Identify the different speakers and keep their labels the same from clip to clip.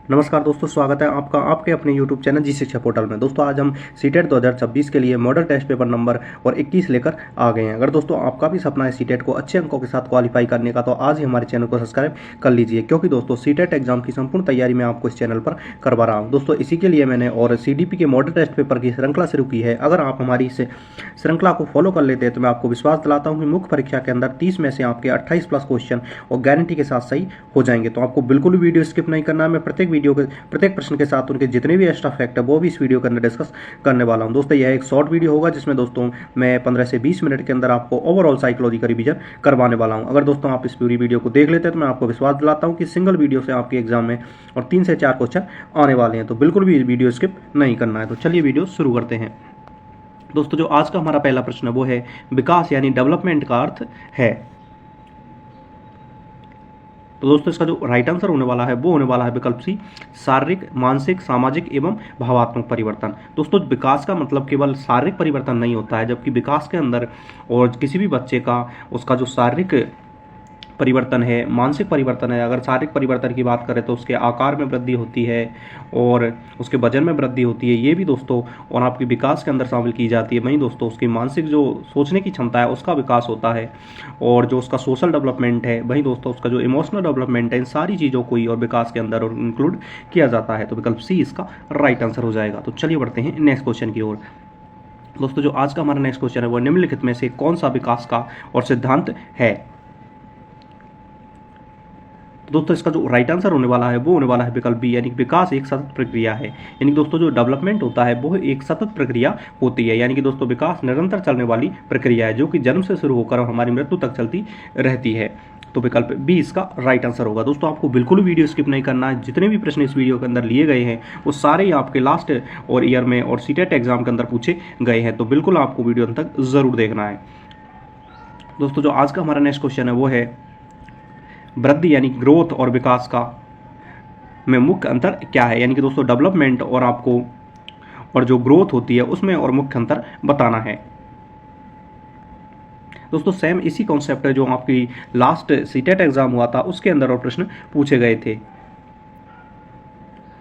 Speaker 1: नमस्कार दोस्तों, स्वागत है आपका आपके अपने YouTube चैनल जी शिक्षा पोर्टल में। दोस्तों आज हम सीटेट 2026 के लिए मॉडल टेस्ट पेपर नंबर और 21 लेकर आ गए हैं। अगर दोस्तों आपका भी सपना है सीटेट को अच्छे अंकों के साथ क्वालिफाई करने का, तो आज ही हमारे चैनल को सब्सक्राइब कर लीजिए, क्योंकि दोस्तों सीटेट एग्जाम की संपूर्ण तैयारी मैं आपको इस चैनल पर करवा रहा हूँ। दोस्तों इसी के लिए मैंने और CDP के मॉडल टेस्ट पेपर की श्रृंखला शुरू की है। अगर आप हमारी इस श्रृंखला को फॉलो कर लेते हैं तो मैं आपको विश्वास दिलाता हूँ कि मुख्य परीक्षा के अंदर 30 में से आपके 28 प्लस क्वेश्चन और गारंटी के साथ सही हो जाएंगे। तो आपको बिल्कुल भी वीडियो स्किप नहीं करना है। मैं प्रत्येक प्रश्न के साथ उनके जितने भी एक्स्ट्रा फैक्ट है वो भी इस वीडियो के अंदर डिस्कस करने वाला हूं। दोस्तों यह एक शॉर्ट वीडियो होगा जिसमें दोस्तों मैं 15 से 20 मिनट के अंदर आपको ओवरऑल साइकोलॉजी का रिवीजन करवाने वाला हूं। अगर दोस्तों आप इस पूरी वीडियो को देख लेते हैं तो मैं आपको विश्वास दिलाता हूं कि सिंगल वीडियो से आपके एग्जाम में और 3 से 4 क्वेश्चन आने वाले हैं। तो बिल्कुल भी वीडियो स्किप नहीं करना है। तो चलिए वीडियो शुरू करते हैं। दोस्तों जो आज का हमारा पहला प्रश्न है वो है विकास यानी डेवलपमेंट का अर्थ है। तो दोस्तों इसका जो राइट आंसर होने वाला है वो होने वाला है विकल्प सी, शारीरिक, मानसिक, सामाजिक एवं भावात्मक परिवर्तन। दोस्तों विकास का मतलब केवल शारीरिक परिवर्तन नहीं होता है, जबकि विकास के अंदर और किसी भी बच्चे का उसका जो शारीरिक परिवर्तन है, मानसिक परिवर्तन है। अगर शारीरिक परिवर्तन की बात करें तो उसके आकार में वृद्धि होती है और उसके वजन में वृद्धि होती है, ये भी दोस्तों और आपके विकास के अंदर शामिल की जाती है। वहीं दोस्तों उसकी मानसिक जो सोचने की क्षमता है उसका विकास होता है और जो उसका सोशल डेवलपमेंट है, वहीं दोस्तों उसका जो इमोशनल डेवलपमेंट है, इन सारी चीज़ों को ही और विकास के अंदर इंक्लूड किया जाता है। तो विकल्प सी इसका राइट आंसर हो जाएगा। तो चलिए बढ़ते हैं नेक्स्ट क्वेश्चन की ओर। दोस्तों जो आज का हमारा नेक्स्ट क्वेश्चन है वो निम्नलिखित में से कौन सा विकास का और सिद्धांत है। तो दोस्तों इसका जो राइट आंसर होने वाला है वो होने वाला है विकल्प बी, यानी कि विकास एक सतत प्रक्रिया है। यानी कि दोस्तों जो डेवलपमेंट होता है वो एक सतत प्रक्रिया होती है। यानी कि दोस्तों विकास निरंतर चलने वाली प्रक्रिया है जो कि जन्म से शुरू होकर हमारी मृत्यु तक चलती रहती है। तो विकल्प बी इसका राइट आंसर होगा। दोस्तों आपको बिल्कुल वीडियो स्किप नहीं करना है। जितने भी प्रश्न इस वीडियो के अंदर लिए गए हैं वो सारे ही आपके लास्ट और ईयर में और सीटेट एग्जाम के अंदर पूछे गए हैं। तो बिल्कुल आपको वीडियो अंत तक जरूर देखना है। दोस्तों जो आज का हमारा नेक्स्ट क्वेश्चन है वो है वृद्धि यानी ग्रोथ और विकास का में मुख्य अंतर क्या है। यानी कि दोस्तों डेवलपमेंट और आपको और जो ग्रोथ होती है उसमें और मुख्य अंतर बताना है। दोस्तों सेम इसी कॉन्सेप्ट है जो आपकी लास्ट सीटेट एग्जाम हुआ था उसके अंदर और प्रश्न पूछे गए थे।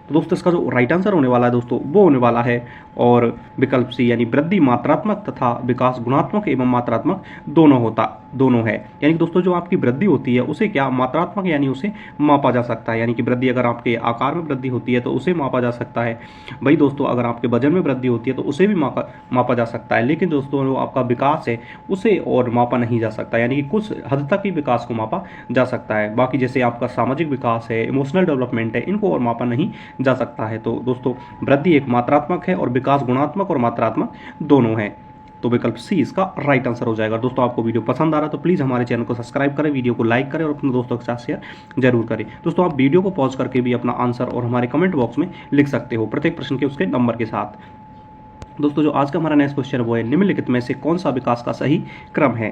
Speaker 1: तो दोस्तों इसका जो राइट आंसर होने वाला है दोस्तों वो होने वाला है और विकल्प सी, यानी वृद्धि मात्रात्मक तथा विकास गुणात्मक एवं मात्रात्मक दोनों है। यानी कि दोस्तों जो आपकी वृद्धि होती है उसे क्या मात्रात्मक यानी उसे मापा जा सकता है। यानी कि वृद्धि अगर आपके आकार में वृद्धि होती है तो उसे मापा जा सकता है। वही दोस्तों अगर आपके वजन में वृद्धि होती है तो उसे भी मापा जा सकता है। लेकिन दोस्तों जो आपका विकास है उसे और मापा नहीं जा सकता। यानी कि कुछ हद तक ही विकास को मापा जा सकता है। बाकी जैसे आपका सामाजिक विकास है, इमोशनल डेवलपमेंट है, इनको और मापा नहीं जा सकता है। तो दोस्तों वृद्धि एक मात्रात्मक है और विकास गुणात्मक और मात्रात्मक दोनों है। तो विकल्प सी इसका राइट आंसर हो जाएगा। दोस्तों आपको वीडियो पसंद आ रहा है तो प्लीज़ हमारे चैनल को सब्सक्राइब करें, वीडियो को लाइक करें और अपने दोस्तों के साथ शेयर जरूर करें। दोस्तों आप वीडियो को पॉज करके भी अपना आंसर और हमारे कमेंट बॉक्स में लिख सकते हो प्रत्येक प्रश्न के उसके नंबर के साथ। दोस्तों जो आज का हमारा नेक्स्ट क्वेश्चन है वो है निम्नलिखित में से कौन सा विकास का सही क्रम है।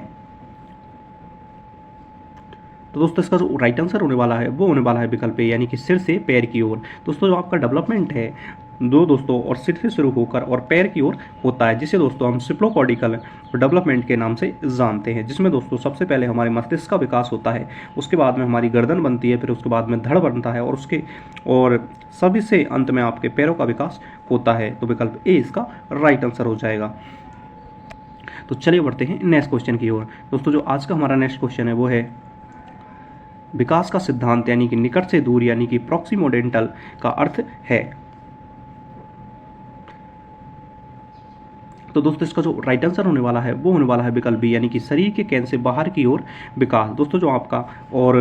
Speaker 1: तो दोस्तों इसका जो राइट आंसर होने वाला है वो होने वाला है विकल्प ए, यानी कि सिर से पैर की ओर। दोस्तों जो आपका डेवलपमेंट है दोस्तों और सिर से शुरू होकर और पैर की ओर होता है, जिसे दोस्तों हम सिप्लोकॉर्टिकल डेवलपमेंट के नाम से जानते हैं। जिसमें दोस्तों सबसे पहले हमारे मस्तिष्क का विकास होता है, उसके बाद में हमारी गर्दन बनती है, फिर उसके बाद में धड़ बनता है और सभी से अंत में आपके पैरों का विकास होता है। तो विकल्प ए इसका राइट आंसर हो जाएगा। तो चलिए बढ़ते हैं नेक्स्ट क्वेश्चन की ओर। दोस्तों जो आज का हमारा नेक्स्ट क्वेश्चन है वो है विकास का सिद्धांत यानी कि निकट से दूर यानी कि प्रॉक्सिमोडेंटल का अर्थ है। तो दोस्तों इसका जो राइट आंसर होने वाला है वो होने वाला है विकल्प बी, यानी कि शरीर के केंद्र से बाहर की ओर विकास। दोस्तों जो आपका और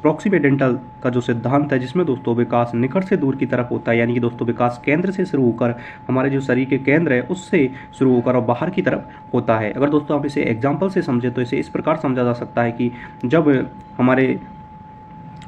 Speaker 1: प्रॉक्सिमेडेंटल का जो सिद्धांत है जिसमें दोस्तों विकास निकट से दूर की तरफ होता है। यानी कि दोस्तों विकास केंद्र से शुरू होकर हमारे जो शरीर के केंद्र है उससे शुरू होकर और बाहर की तरफ होता है। अगर दोस्तों आप इसे एग्जाम्पल से समझे तो इसे इस प्रकार समझा जा सकता है कि जब हमारे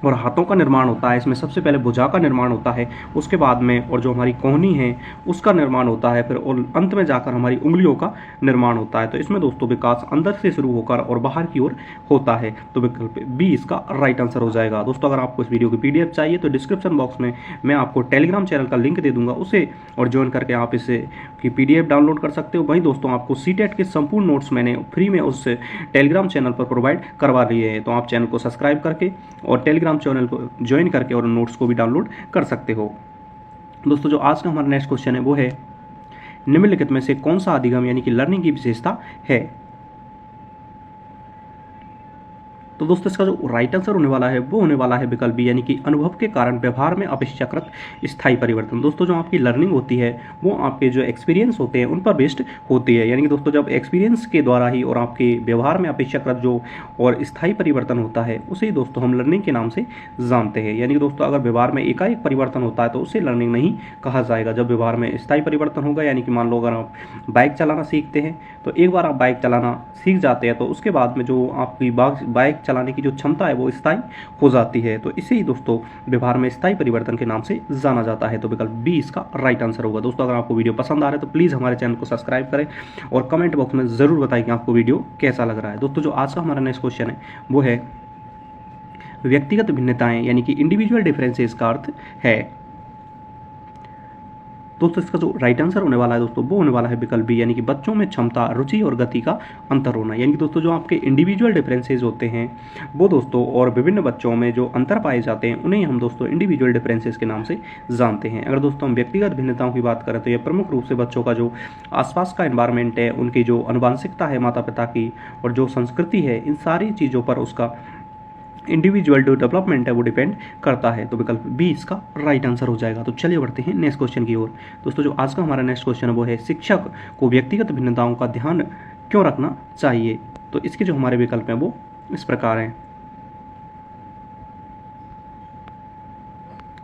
Speaker 1: और हाथों का निर्माण होता है, इसमें सबसे पहले भुजा का निर्माण होता है, उसके बाद में और जो हमारी कोहनी है उसका निर्माण होता है, फिर और अंत में जाकर हमारी उंगलियों का निर्माण होता है। तो इसमें दोस्तों विकास अंदर से शुरू होकर और बाहर की ओर होता है। तो विकल्प बी इसका राइट आंसर हो जाएगा। दोस्तों अगर आपको इस वीडियो की PDF चाहिए तो डिस्क्रिप्शन बॉक्स में मैं आपको टेलीग्राम चैनल का लिंक दे दूंगा, उसे और ज्वाइन करके आप इसे की PDF डाउनलोड कर सकते हो। वहीं दोस्तों आपको सीटेट के संपूर्ण नोट्स मैंने फ्री में उस टेलीग्राम चैनल पर प्रोवाइड करवा दिए हैं। तो आप चैनल को सब्सक्राइब करके और टेलीग्राम टेलीग्राम चैनल को ज्वाइन करके और नोट्स को भी डाउनलोड कर सकते हो। दोस्तों जो आज का हमारा नेक्स्ट क्वेश्चन है वो है निम्नलिखित में से कौन सा अधिगम यानी कि लर्निंग की विशेषता है। तो दोस्तों इसका जो राइट आंसर होने वाला है वो होने वाला है विकल्प बी, यानी कि अनुभव के कारण व्यवहार में अपेक्षाकृत स्थायी परिवर्तन। दोस्तों जो आपकी लर्निंग होती है वो आपके जो एक्सपीरियंस होते हैं उन पर बेस्ड होती है, यानी कि दोस्तों जब एक्सपीरियंस के द्वारा ही और आपके व्यवहार में अपेक्षाकृत जो और स्थायी परिवर्तन होता है उसे ही दोस्तों हम लर्निंग के नाम से जानते हैं। यानी कि दोस्तों अगर व्यवहार में एकाएक परिवर्तन होता है तो उसे लर्निंग नहीं कहा जाएगा। जब व्यवहार में स्थायी परिवर्तन होगा, यानी कि मान लो अगर आप बाइक चलाना सीखते हैं तो एक बार आप बाइक चलाना सीख जाते हैं तो उसके बाद में जो आपकी बाइक चलाने की जो क्षमता है वो स्थायी हो जाती है। तो इसे ही दोस्तों व्यवहार में स्थायी परिवर्तन के नाम से जाना जाता है। तो विकल्प बी इसका राइट आंसर होगा। दोस्तों अगर आपको वीडियो पसंद आ रहा है तो प्लीज़ हमारे चैनल को सब्सक्राइब करें और कमेंट बॉक्स में ज़रूर बताएं कि आपको वीडियो कैसा लग रहा है। दोस्तों जो आज का हमारा नेक्स्ट क्वेश्चन है वो है व्यक्तिगत भिन्नताएं यानी कि इंडिविजुअल डिफरेंसेस का अर्थ है। दोस्तों इसका जो राइट आंसर होने वाला है दोस्तों वो होने वाला है विकल्प बी, यानी कि बच्चों में क्षमता, रुचि और गति का अंतर होना। यानी कि दोस्तों जो आपके इंडिविजुअल डिफरेंसेस होते हैं वो दोस्तों और विभिन्न बच्चों में जो अंतर पाए जाते हैं उन्हें हम दोस्तों इंडिविजुअल डिफरेंसेस के नाम से जानते हैं। अगर दोस्तों हम व्यक्तिगत भिन्नताओं की बात करें तो यह प्रमुख रूप से बच्चों का जो आसपास का एनवायरमेंट है, उनकी जो आनुवंशिकता है माता पिता की और जो संस्कृति है, इन सारी चीज़ों पर उसका इंडिविजुअल जो डेवलपमेंट है वो डिपेंड करता है। तो विकल्प बी इसका राइट आंसर हो जाएगा। तो चलिए बढ़ते हैं नेक्स्ट क्वेश्चन की ओर। दोस्तों जो आज का हमारा नेक्स्ट क्वेश्चन है वो है शिक्षक को व्यक्तिगत भिन्नताओं का ध्यान क्यों रखना चाहिए। तो इसके जो हमारे विकल्प हैं वो इस प्रकार हैं।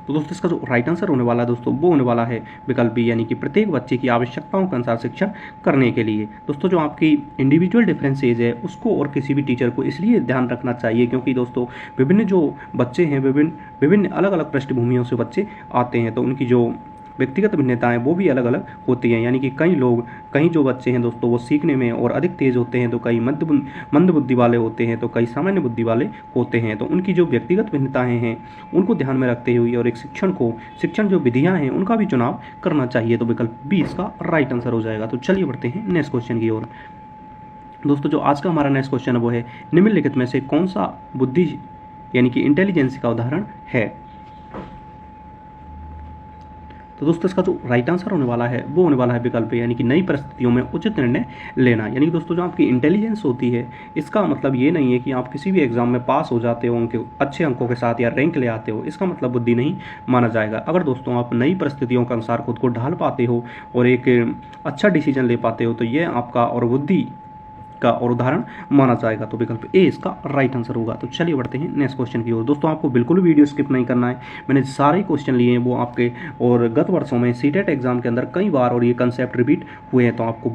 Speaker 1: तो दोस्तों इसका जो राइट आंसर होने वाला है दोस्तों वो होने वाला है विकल्प बी, यानी कि प्रत्येक बच्चे की आवश्यकताओं के अनुसार शिक्षा करने के लिए। दोस्तों जो आपकी इंडिविजुअल डिफरेंसेज है उसको और किसी भी टीचर को इसलिए ध्यान रखना चाहिए क्योंकि दोस्तों विभिन्न जो बच्चे हैं विभिन्न अलग अलग पृष्ठभूमियों से बच्चे आते हैं तो उनकी जो व्यक्तिगत भिन्नताएं वो भी अलग अलग होती हैं। यानी कि कई जो बच्चे हैं दोस्तों वो सीखने में और अधिक तेज़ होते हैं तो कई मंद बुद्धि वाले होते हैं तो कई सामान्य बुद्धि वाले होते हैं। तो उनकी जो व्यक्तिगत भिन्नताएं हैं उनको ध्यान में रखते हुए और एक शिक्षण जो विधियाँ हैं उनका भी चुनाव करना चाहिए। तो विकल्प बी इसका राइट आंसर हो जाएगा। तो चलिए बढ़ते हैं नेक्स्ट क्वेश्चन की ओर। दोस्तों जो आज का हमारा नेक्स्ट क्वेश्चन है वो है निम्नलिखित में से कौन सा बुद्धि यानी कि इंटेलिजेंस का उदाहरण है। तो दोस्तों इसका जो राइट आंसर होने वाला है वो होने वाला है विकल्प यानी कि नई परिस्थितियों में उचित निर्णय लेना। यानी कि दोस्तों जो आपकी इंटेलिजेंस होती है इसका मतलब ये नहीं है कि आप किसी भी एग्जाम में पास हो जाते हो उनके अच्छे अंकों के साथ या रैंक ले आते हो, इसका मतलब बुद्धि नहीं माना जाएगा। अगर दोस्तों आप नई परिस्थितियों के अनुसार खुद को ढाल पाते हो और एक अच्छा डिसीजन ले पाते हो तो ये आपका और बुद्धि का और उदाहरण माना जाएगा। तो विकल्प ए इसका राइट आंसर होगा। तो चलिए बढ़ते हैं नेक्स्ट क्वेश्चन की ओर। दोस्तों आपको बिल्कुल भी वीडियो स्किप नहीं करना है। मैंने सारे क्वेश्चन लिए हैं वो आपके और गत वर्षों में सीटेट एग्जाम के अंदर कई बार और ये कंसेप्ट रिपीट हुए हैं। तो आपको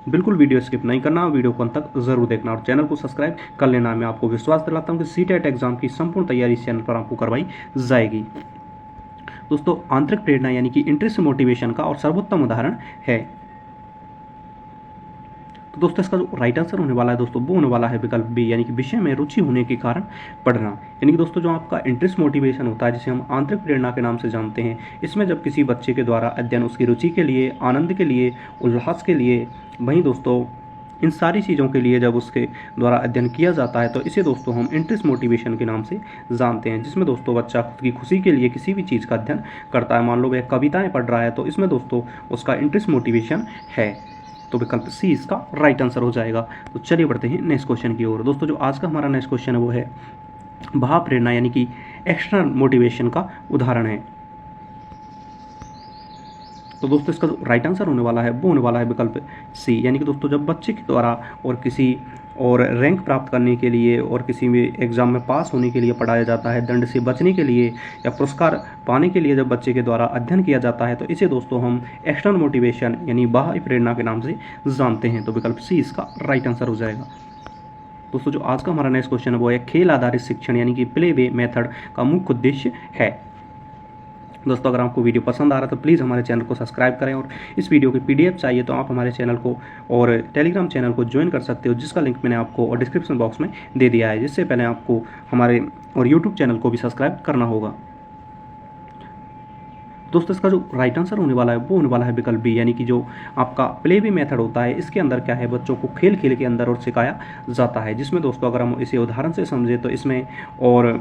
Speaker 1: बिल्कुल वीडियो स्किप नहीं करना, वीडियो को अंत तक जरूर देखना और चैनल को सब्सक्राइब कर लेना। मैं आपको विश्वास दिलाता हूँ कि सीटेट एग्जाम की संपूर्ण तैयारी इस चैनल पर आपको करवाई जाएगी। दोस्तों आंतरिक प्रेरणा यानी कि इंटरेस्ट मोटिवेशन का और सर्वोत्तम उदाहरण है। तो दोस्तों इसका जो राइट आंसर होने वाला है दोस्तों वो होने वाला है विकल्प बी, यानी कि विषय में रुचि होने के कारण पढ़ना। यानी कि दोस्तों जो आपका इंटरेस्ट मोटिवेशन होता है जिसे हम आंतरिक प्रेरणा के नाम से जानते हैं, इसमें जब किसी बच्चे के द्वारा अध्ययन उसकी रुचि के लिए, आनंद के लिए, उल्लास के लिए, वहीं दोस्तों इन सारी चीज़ों के लिए जब उसके द्वारा अध्ययन किया जाता है तो इसे दोस्तों हम इंटरेस्ट मोटिवेशन के नाम से जानते हैं। जिसमें दोस्तों बच्चा खुद की खुशी के लिए किसी भी चीज़ का अध्ययन करता है। मान लो वह कविताएँ पढ़ रहा है तो इसमें दोस्तों उसका इंटरेस्ट मोटिवेशन है। तो विकल्प सी इसका राइट आंसर हो जाएगा। तो चलिए बढ़ते हैं नेक्स्ट क्वेश्चन की ओर। दोस्तों जो आज का हमारा नेक्स्ट क्वेश्चन है वो है भाव प्रेरणा यानी कि एक्सटर्नल मोटिवेशन का उदाहरण है। तो दोस्तों इसका जो राइट आंसर होने वाला है वो होने वाला है विकल्प सी, यानी कि दोस्तों जब बच्चे के द्वारा और किसी और रैंक प्राप्त करने के लिए और किसी भी एग्ज़ाम में पास होने के लिए पढ़ाया जाता है, दंड से बचने के लिए या पुरस्कार पाने के लिए जब बच्चे के द्वारा अध्ययन किया जाता है तो इसे दोस्तों हम एक्सटर्नल मोटिवेशन यानी बाह्य प्रेरणा के नाम से जानते हैं। तो विकल्प सी इसका राइट आंसर हो जाएगा। दोस्तों जो आज का हमारा नेक्स्ट क्वेश्चन है वो है खेल आधारित शिक्षण यानी कि प्ले वे मेथड का मुख्य उद्देश्य है। दोस्तों अगर आपको वीडियो पसंद आ रहा है तो प्लीज़ हमारे चैनल को सब्सक्राइब करें और इस वीडियो की पीडीएफ चाहिए तो आप हमारे चैनल को और टेलीग्राम चैनल को ज्वाइन कर सकते हो, जिसका लिंक मैंने आपको और डिस्क्रिप्शन बॉक्स में दे दिया है। जिससे पहले आपको हमारे और यूट्यूब चैनल को भी सब्सक्राइब करना होगा। दोस्तों इसका जो राइट आंसर होने वाला है वो होने वाला है विकल्प बी, यानी कि जो आपका प्ले वे मेथड होता है इसके अंदर क्या है, बच्चों को खेल खेल के अंदर और सिखाया जाता है। जिसमें दोस्तों अगर हम इसे उदाहरण से समझे तो इसमें और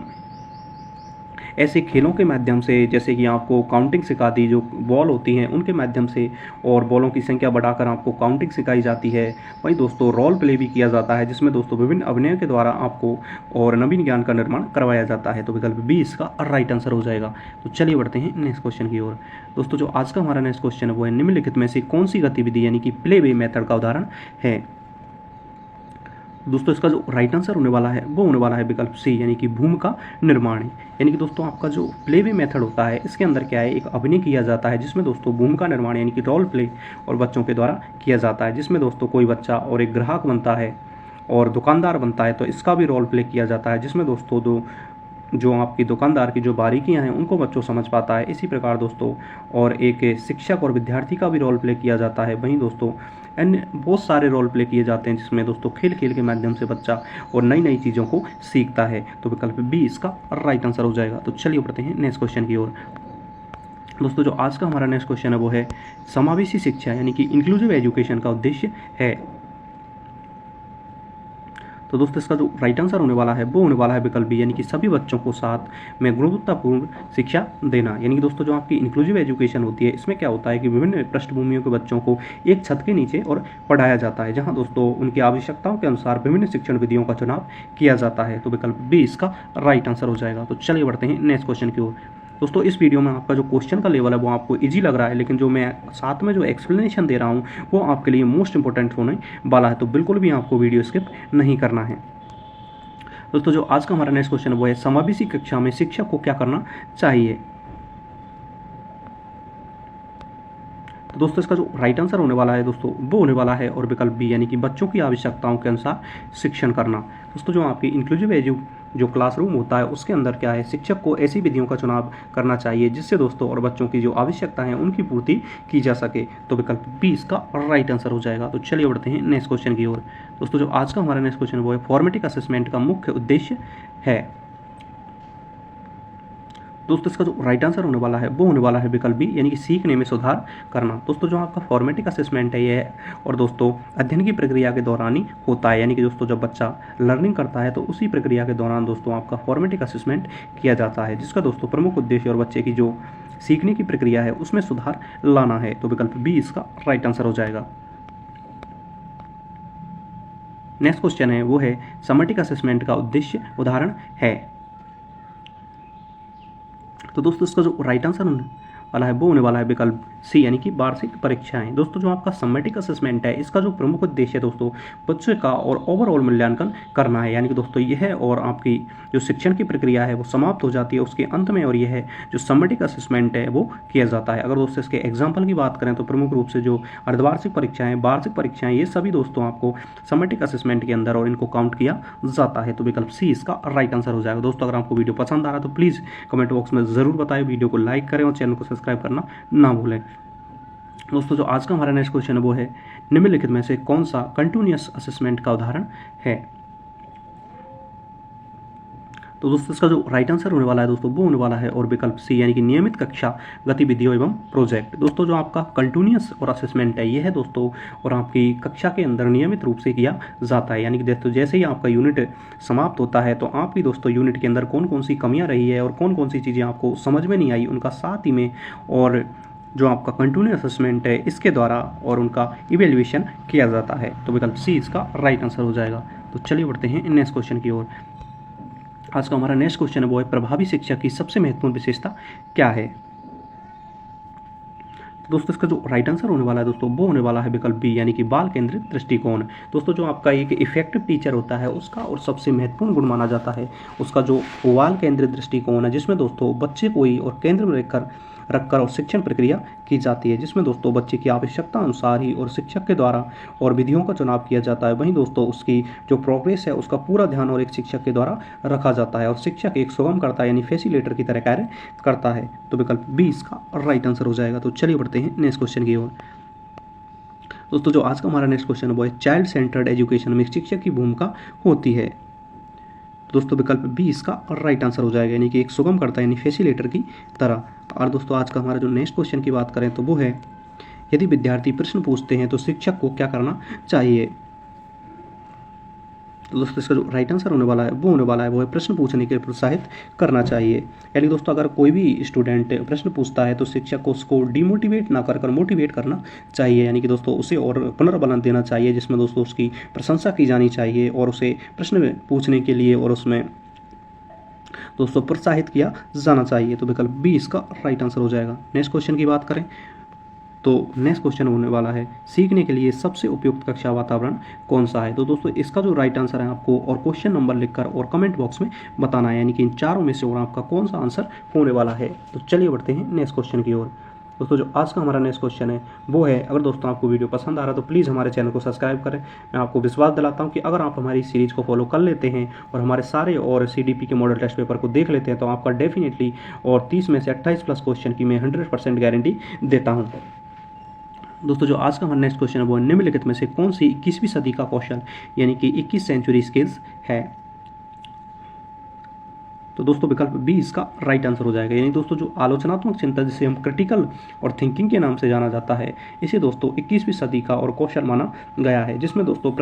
Speaker 1: ऐसे खेलों के माध्यम से, जैसे कि आपको काउंटिंग सिखा दी, जो बॉल होती हैं उनके माध्यम से, और बॉलों की संख्या बढ़ाकर आपको काउंटिंग सिखाई जाती है। वहीं दोस्तों रोल प्ले भी किया जाता है, जिसमें दोस्तों विभिन्न अभिनयों के द्वारा आपको और नवीन ज्ञान का निर्माण करवाया जाता है। तो विकल्प बी इसका राइट आंसर हो जाएगा। तो चलिए बढ़ते हैं नेक्स्ट क्वेश्चन की ओर। दोस्तों जो आज का हमारा नेक्स्ट क्वेश्चन है वो है, निम्नलिखित में से कौन सी गतिविधि यानी कि प्ले वे मेथड का उदाहरण है। दोस्तों इसका जो राइट आंसर होने वाला है वो होने वाला है विकल्प सी, यानी कि भूमिका निर्माण। यानी कि दोस्तों आपका जो प्ले वे मेथड होता है, इसके अंदर क्या है, एक अभिनय किया जाता है जिसमें दोस्तों भूमिका निर्माण यानी कि रोल प्ले और बच्चों के द्वारा किया जाता है, जिसमें दोस्तों कोई बच्चा और एक ग्राहक बनता है और दुकानदार बनता है, तो इसका भी रोल प्ले किया जाता है, जिसमें दोस्तों जो आपकी दुकानदार की जो बारीकियां हैं उनको बच्चों समझ पाता है। इसी प्रकार दोस्तों और एक शिक्षक और विद्यार्थी का भी रोल प्ले किया जाता है। वहीं दोस्तों अन्य बहुत सारे रोल प्ले किए जाते हैं, जिसमें दोस्तों खेल खेल के माध्यम से बच्चा और नई नई चीज़ों को सीखता है। तो विकल्प बी इसका राइट आंसर हो जाएगा। तो चलिए बढ़ते हैं नेक्स्ट क्वेश्चन की ओर। दोस्तों जो आज का हमारा नेक्स्ट क्वेश्चन है वो है, समावेशी शिक्षा यानी कि इंक्लूसिव एजुकेशन का उद्देश्य है। तो दोस्तों इसका जो राइट आंसर होने वाला है वो होने वाला है विकल्प बी, यानी कि सभी बच्चों को साथ में गुणवत्तापूर्ण शिक्षा देना। यानी कि दोस्तों जो आपकी इंक्लूसिव एजुकेशन होती है, इसमें क्या होता है कि विभिन्न पृष्ठभूमियों के बच्चों को एक छत के नीचे और पढ़ाया जाता है, जहां दोस्तों उनकी आवश्यकताओं के अनुसार विभिन्न शिक्षण विधियों का चुनाव किया जाता है। तो विकल्प बी इसका राइट आंसर हो जाएगा। तो चलिए बढ़ते हैं नेक्स्ट क्वेश्चन की ओर। दोस्तों इस वीडियो में आपका जो क्वेश्चन का लेवल है वो आपको इजी लग रहा है, लेकिन जो मैं साथ में जो एक्सप्लेनेशन दे रहा हूँ वो आपके लिए मोस्ट इंपॉर्टेंट होने वाला है। तो बिल्कुल भी आपको वीडियो स्किप नहीं करना है। दोस्तों जो आज का हमारा नेक्स्ट क्वेश्चन है वो है, समावेशी कक्षा में शिक्षक को क्या करना चाहिए। तो दोस्तों इसका जो राइट आंसर होने वाला है दोस्तों वो होने वाला है और विकल्प बी, यानी कि बच्चों की आवश्यकताओं के अनुसार शिक्षण करना। दोस्तों जो आपकी इंक्लूसिव जो क्लासरूम होता है उसके अंदर क्या है, शिक्षक को ऐसी विधियों का चुनाव करना चाहिए जिससे दोस्तों और बच्चों की जो आवश्यकता है उनकी पूर्ति की जा सके। तो विकल्प बी इसका राइट आंसर हो जाएगा। तो चलिए बढ़ते हैं नेक्स्ट क्वेश्चन की ओर। दोस्तों जो आज का हमारा नेक्स्ट क्वेश्चन है वो है, फॉर्मेटिक असेसमेंट का मुख्य उद्देश्य है। दोस्तों इसका जो राइट आंसर होने वाला है वो होने वाला है विकल्प बी, यानी कि सीखने में सुधार करना। दोस्तों जो आपका फॉर्मेटिक असेसमेंट है ये है और दोस्तों अध्ययन की प्रक्रिया के दौरान ही होता है, यानी कि दोस्तों जब बच्चा लर्निंग करता है तो उसी प्रक्रिया के दौरान दोस्तों आपका फॉर्मेटिक असेसमेंट किया जाता है, जिसका दोस्तों प्रमुख उद्देश्य और बच्चे की जो सीखने की प्रक्रिया है उसमें सुधार लाना है। तो विकल्प बी इसका राइट आंसर हो जाएगा। नेक्स्ट क्वेश्चन है वो है, समैटिक असेसमेंट का उद्देश्य उदाहरण है। तो दोस्तों इसका जो राइट आंसर होने वाला है वो होने वाला है विकल्प सी, यानी कि वार्षिक परीक्षाएं। दोस्तों जो आपका समैटिक असेसमेंट है इसका जो प्रमुख उद्देश्य है दोस्तों बच्चे का और ओवरऑल मूल्यांकन करना है, यानी कि दोस्तों यह और आपकी जो शिक्षण की प्रक्रिया है वो समाप्त हो जाती है उसके अंत में, और यह जो समैटिक असेसमेंट है वो किया जाता है। अगर दोस्तों इसके एग्जाम्पल की बात करें तो प्रमुख रूप से जो अर्धवार्षिक परीक्षाएं, वार्षिक परीक्षाएं, ये सभी दोस्तों आपको समैटिक असेसमेंट के अंदर और इनको काउंट किया जाता है। तो विकल्प सी इसका राइट आंसर हो जाएगा। दोस्तों अगर आपको वीडियो पसंद आ रहा है तो प्लीज़ कमेंट बॉक्स में ज़रूर बताएं, वीडियो को लाइक करें और चैनल को सब्सक्राइब करना ना भूलें। दोस्तों जो आज का हमारा नेक्स्ट क्वेश्चन है वो है, निम्नलिखित में से कौन सा कंटिन्यूअस असेसमेंट का उदाहरण है। तो दोस्तों इसका जो राइट आंसर होने वाला है दोस्तों वो होने वाला है और विकल्प सी, यानी कि नियमित कक्षा गतिविधियों एवं प्रोजेक्ट। दोस्तों जो आपका कंटिन्यूअस और असेसमेंट है ये है दोस्तों और आपकी कक्षा के अंदर नियमित रूप से किया जाता है, यानी कि दोस्तों जैसे ही आपका यूनिट समाप्त होता है तो आपकी दोस्तों यूनिट के अंदर कौन कौन सी कमियां रही है और कौन कौन सी चीज़ें आपको समझ में नहीं आई उनका साथ ही में और जो आपका कंटिन्यूअस असेसमेंट है इसके द्वारा और उनका इवेल्युएशन किया जाता है। तो विकल्प सी इसका राइट आंसर हो जाएगा। तो चलिए बढ़ते हैं नेक्स्ट क्वेश्चन की ओर। आज का हमारा नेक्स्ट क्वेश्चन है वो है, प्रभावी शिक्षा की सबसे महत्वपूर्ण विशेषता क्या है। दोस्तों इसका जो राइट आंसर होने वाला है दोस्तों वो होने वाला है विकल्प बी, यानी कि बाल केंद्रित दृष्टिकोण। दोस्तों जो आपका एक इफेक्टिव टीचर होता है उसका और सबसे महत्वपूर्ण गुण माना जाता है उसका जो बाल केंद्रित दृष्टिकोण है, जिसमें दोस्तों बच्चे को ही और केंद्र में रखकर और शिक्षण प्रक्रिया की जाती है, जिसमें दोस्तों बच्चे की आवश्यकता अनुसार ही और शिक्षक के द्वारा और विधियों का चुनाव किया जाता है। वहीं दोस्तों उसकी जो प्रोग्रेस है उसका पूरा ध्यान और एक शिक्षक के द्वारा रखा जाता है और शिक्षक एक सुगम करता है, यानी फैसिलिटेटर की तरह कार्य करता है। तो विकल्प बी इसका राइट आंसर हो जाएगा। तो चलिए बढ़ते हैं नेक्स्ट क्वेश्चन की ओर। दोस्तों जो आज का हमारा नेक्स्ट क्वेश्चन है वो है, चाइल्ड सेंटर्ड एजुकेशन में शिक्षक की भूमिका होती है। दोस्तों विकल्प बी इसका राइट आंसर हो जाएगा, यानी कि एक सुगम करता है, यानी फैसिलिटेटर की तरह। और दोस्तों आज का हमारा जो नेक्स्ट क्वेश्चन की बात करें तो वो है, यदि विद्यार्थी प्रश्न पूछते हैं तो शिक्षक को क्या करना चाहिए। तो दोस्तों इसका जो राइट आंसर होने वाला है वो है प्रश्न पूछने के लिए प्रोत्साहित करना चाहिए। यानी दोस्तों अगर कोई भी स्टूडेंट प्रश्न पूछता है तो शिक्षक को उसको डिमोटिवेट ना कर मोटिवेट करना चाहिए, यानी कि दोस्तों उसे और पुनर्बल देना चाहिए, जिसमें दोस्तों उसकी प्रशंसा की जानी चाहिए और उसे प्रश्न पूछने के लिए और उसमें दोस्तों प्रोत्साहित किया जाना चाहिए। तो विकल्प बी इसका राइट आंसर हो जाएगा। नेक्स्ट क्वेश्चन की बात करें तो नेक्स्ट क्वेश्चन होने वाला है सीखने के लिए सबसे उपयुक्त कक्षा वातावरण कौन सा है। तो दोस्तों इसका जो राइट आंसर है आपको और क्वेश्चन नंबर लिखकर और कमेंट बॉक्स में बताना है, यानी कि इन चारों में से और आपका कौन सा आंसर होने वाला है। तो चलिए बढ़ते हैं नेक्स्ट क्वेश्चन की ओर। दोस्तों जो आज का हमारा नेक्स्ट क्वेश्चन है वो है, अगर दोस्तों आपको वीडियो पसंद आ रहा है तो प्लीज़ हमारे चैनल को सब्सक्राइब करें। मैं आपको विश्वास दिलाता हूं कि अगर आप हमारी सीरीज को फॉलो कर लेते हैं और हमारे सारे और CDP के मॉडल टेस्ट पेपर को देख लेते हैं तो आपका डेफिनेटली और 30 में से 28 प्लस क्वेश्चन की मैं 100% गारंटी देता हूँ। दोस्तों जो आज का हमारा नेक्स्ट क्वेश्चन है वो निम्नलिखित में से कौन सी 21वीं सदी का कौशल यानी कि 21 सेंचुरी स्किल्स है। तो दोस्तों विकल्प बी इसका राइट आंसर हो जाएगा। यानी दोस्तों जो आलोचनात्मक चिंतन जिसे हम क्रिटिकल और थिंकिंग के नाम से जाना जाता है, इसे दोस्तों 21वीं सदी का और कौशल माना गया है, जिसमें दोस्तों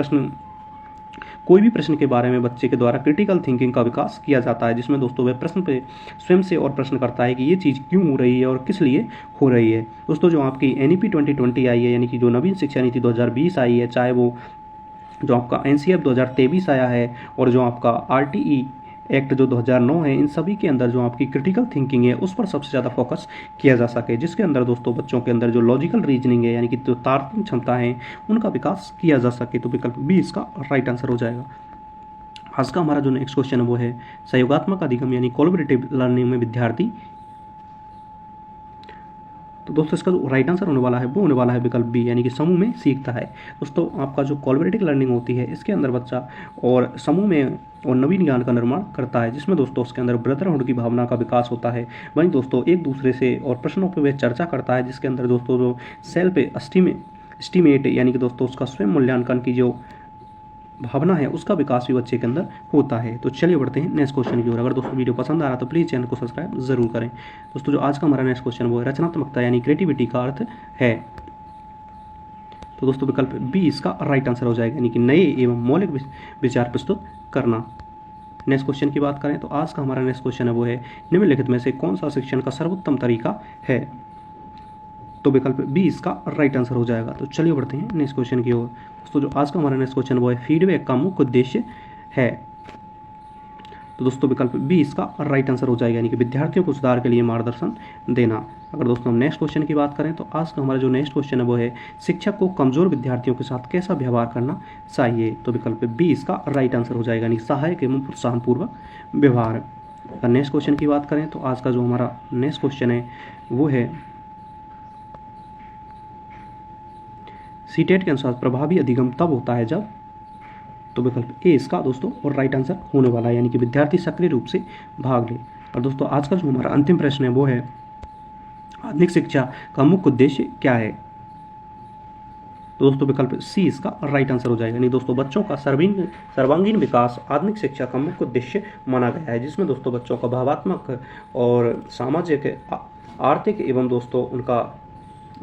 Speaker 1: कोई भी प्रश्न के बारे में बच्चे के द्वारा क्रिटिकल थिंकिंग का विकास किया जाता है, जिसमें दोस्तों वह प्रश्न पे स्वयं से और प्रश्न करता है कि ये चीज़ क्यों हो रही है और किस लिए हो रही है। दोस्तों जो आपकी NEP 2020 आई है, यानी कि जो नवीन शिक्षा नीति 2020 आई है, चाहे वो जो आपका NCF 2023 आया है और जो आपका RTE एक्ट जो 2009 है, इन सभी के अंदर जो आपकी क्रिटिकल थिंकिंग है उस पर सबसे ज़्यादा फोकस किया जा सके, जिसके अंदर दोस्तों बच्चों के अंदर जो लॉजिकल रीजनिंग है यानी कि जो तार्किक क्षमता है उनका विकास किया जा सके। तो विकल्प बी इसका राइट आंसर हो जाएगा। आज का हमारा जो नेक्स्ट क्वेश्चन है वो है सहयोगात्मक अधिगम यानी कोलैबोरेटिव लर्निंग में विद्यार्थी। तो दोस्तों इसका जो राइट आंसर होने वाला है वो होने वाला है विकल्प बी, यानी कि समूह में सीखता है। दोस्तों आपका जो कोलैबोरेटिव लर्निंग होती है इसके अंदर बच्चा और समूह में और नवीन ज्ञान का निर्माण करता है, जिसमें दोस्तों उसके अंदर ब्रदरहुड की भावना का विकास होता है। वहीं दोस्तों एक दूसरे से और प्रश्नों पर वह चर्चा करता है, जिसके अंदर दोस्तों जो सेल्फ एस्टीमेट यानी कि दोस्तों उसका स्वयं मूल्यांकन की जो भावना है उसका विकास भी बच्चे के अंदर होता है। तो चलिए बढ़ते हैं नेक्स्ट क्वेश्चन की ओर। अगर दोस्तों वीडियो पसंद आ रहा है तो प्लीज़ चैनल को सब्सक्राइब जरूर करें। दोस्तों जो आज का हमारा नेक्स्ट क्वेश्चन वो है रचनात्मकता यानी क्रिएटिविटी का अर्थ है। तो दोस्तों विकल्प बी इसका राइट आंसर हो जाएगा, यानी कि नए एवं मौलिक विचार प्रस्तुत करना। नेक्स्ट क्वेश्चन की बात करें तो आज का हमारा नेक्स्ट क्वेश्चन है वो है निम्नलिखित में से कौन सा शिक्षण का सर्वोत्तम तरीका है। तो विकल्प बी इसका राइट आंसर हो जाएगा। तो चलिए बढ़ते हैं नेक्स्ट क्वेश्चन की ओर। दोस्तों जो आज का हमारा नेक्स्ट क्वेश्चन वो है फीडबैक का मुख्य उद्देश्य है। तो दोस्तों विकल्प बी इसका राइट आंसर हो जाएगा, यानी कि विद्यार्थियों को सुधार के लिए मार्गदर्शन देना। अगर दोस्तों हम नेक्स्ट क्वेश्चन की बात करें तो आज का हमारा जो नेक्स्ट क्वेश्चन है वो है शिक्षक को कमजोर विद्यार्थियों के साथ कैसा व्यवहार करना चाहिए। तो विकल्प बी इसका राइट आंसर हो जाएगा, यानी सहायक एवं प्रोत्साहनपूर्वक व्यवहार। अगर नेक्स्ट क्वेश्चन की बात करें तो आज का जो हमारा नेक्स्ट क्वेश्चन है वो है सीटेट के अनुसार प्रभावी अधिगम तब होता है जब। तो विकल्प ए इसका दोस्तों और राइट आंसर होने वाला है, यानी कि विद्यार्थी सक्रिय रूप से भाग ले। और दोस्तों आज का जो हमारा अंतिम प्रश्न है वो है आधुनिक शिक्षा का मुख्य उद्देश्य क्या है। तो दोस्तों विकल्प सी इसका राइट आंसर हो जाएगा, यानी दोस्तों बच्चों का सर्वांगीण विकास आधुनिक शिक्षा का मुख्य उद्देश्य माना गया है, जिसमें दोस्तों बच्चों का भावात्मक और सामाजिक आर्थिक एवं दोस्तों उनका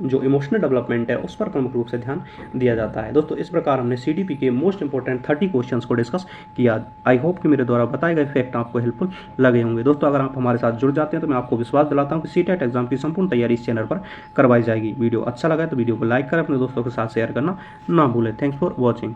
Speaker 1: जो इमोशनल डेवलपमेंट है उस पर प्रमुख रूप से ध्यान दिया जाता है। दोस्तों इस प्रकार हमने CDP के मोस्ट इंपॉर्टेंट 30 क्वेश्चंस को डिस्कस किया। आई होप कि मेरे द्वारा बताए गए फैक्ट आपको हेल्पफुल लगे होंगे। दोस्तों अगर आप हमारे साथ जुड़ जाते हैं तो मैं आपको विश्वास दिलाता हूं कि सीटेट एग्जाम की संपूर्ण तैयारी इस चैनल पर करवाई जाएगी। वीडियो अच्छा लगा तो वीडियो को लाइक करें, अपने दोस्तों के साथ शेयर करना ना भूलें। Thanks for watching.